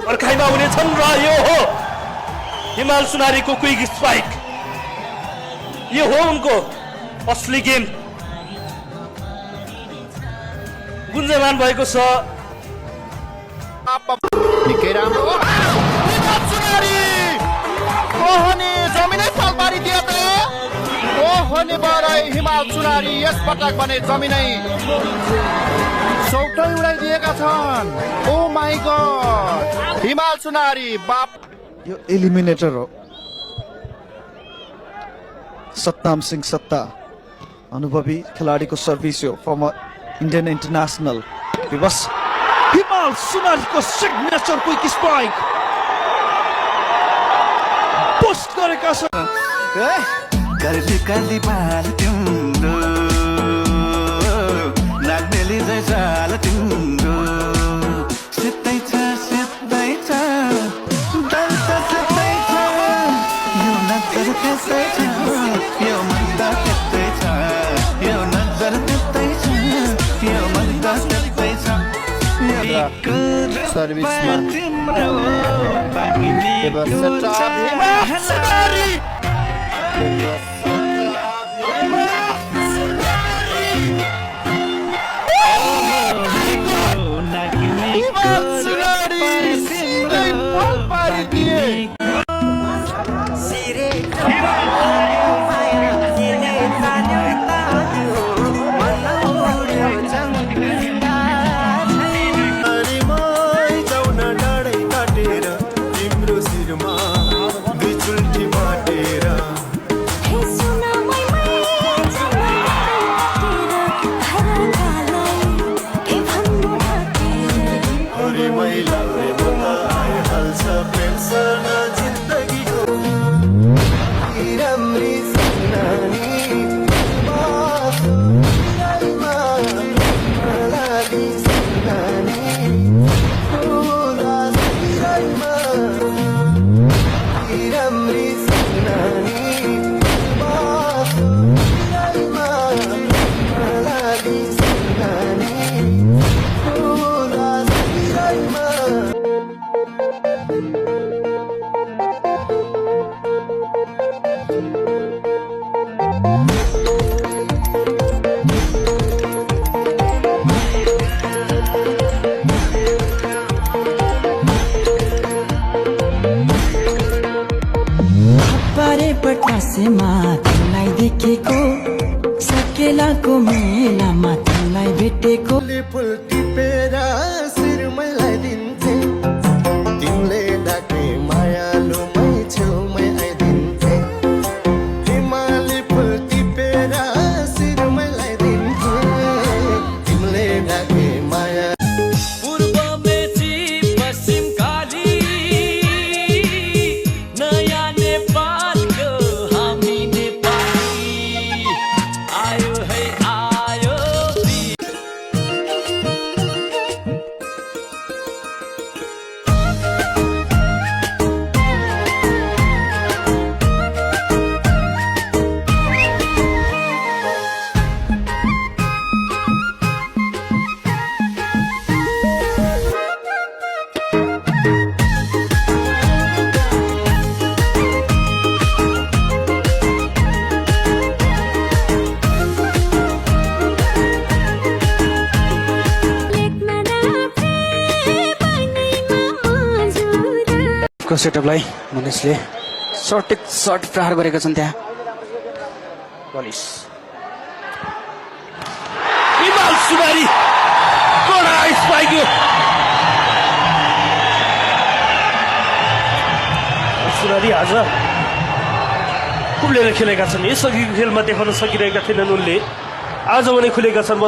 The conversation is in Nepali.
पर्खाइमा हुनेछन् र यो हो हिमाल सुनारीको क्विक स्पाइक। यो हो उनको असली गेम गुन्जमान भएको छ। निकै राम्रो कोहनी जमिनै पाल पारिदियो त। कोहनी बारै हिमाल सुनारी यस पटक भने जमिनै चौटै उडाइदिएका छन्। ओ माई गॉड हिमाल सुनारी बाप। यो एलिमिनेटर हो। सत्ताम सिंह सत्ता अनुभवी खेलाडीको सर्भिस हो। फर्मर इन्डियन इन्टरनेसनल विवश हिमाल सुनारीको सिग्नेचर क्विक स्पाइक पोस्ट गरेका छन्। कर्ली कर्ली बाल तिम्रो नाग्नेली जै जाल तिम्रो सित्तै छ दर्द सित्तै छ यो नजर त्यसै छ यो मन्दा त्यस्तै छ यो नजर त्यस्तै छ यो मन्दा त्यस्तै छ सर्भिसमा तिम्रो पटासेमा तिमीलाई देखेको सकेलाको मेलामा तिमीलाई भेटेको फुल टिपेर शिरमै लगाइदिन्थे तिमीले डाके मायालुमै छेउमै आइदिन्थे। हिमाली फुल टिपेर शिरमै लगाइदिन्थे तिमीले डाके माया। पूर्व मेची पश्चिम काली नयाँ नेपालको हामी नेपाली आयो है आयो। को सेटअपलाई मनिषले सर्ट प्रहार गरेका छन्। त्यहाँ मनिष हिमाल सुनारी कडा स्पाइक। सुनारी आज खुलेर खेलेका छन्। यसअघिको खेलमा देखाउन सकिरहेका थिएनन् उनले, आज भने खुलेका छन्।